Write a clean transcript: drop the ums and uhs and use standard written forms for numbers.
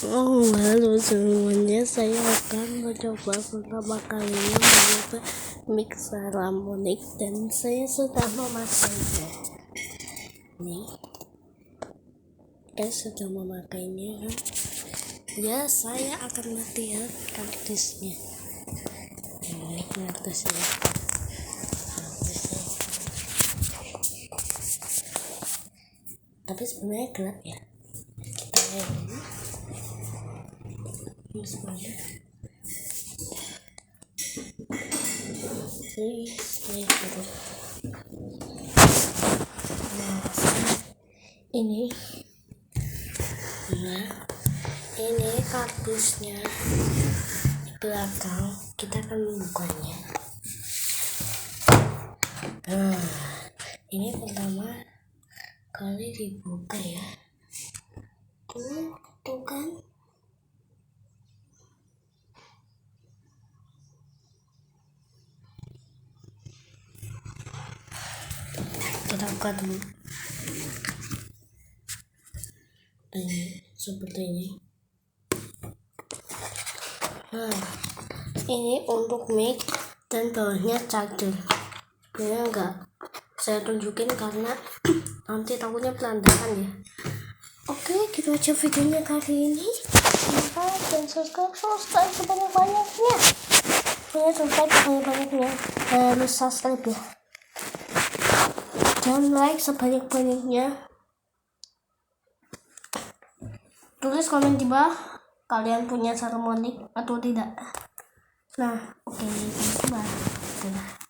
Halo semuanya, saya akan mencoba pertama kalinya menggunakan mixer harmonik dan saya sudah memakainya. Nih, saya sudah memakainya kan? Ya, saya akan latihan kardusnya. Ini kardusnya. Tapi sebenarnya gelap ya. Kita lihat dulu. Semuanya. Ini kardusnya di belakang, kita akan membukanya. Ini pertama kali dibuka ya. Tuh kan, kita buka dulu. Ini seperti ini. Ini untuk mic dan bawahnya charger. Ini enggak saya tunjukin karena nanti takutnya pelandakan ya. Oke, gitu aja videonya kali ini. Like dan subscribe sebanyak-banyaknya. Harus subscribe ya. Dan like sebanyak-banyaknya. Tulis komen di bawah kalian punya harmonik atau tidak. Nah, oke, bye.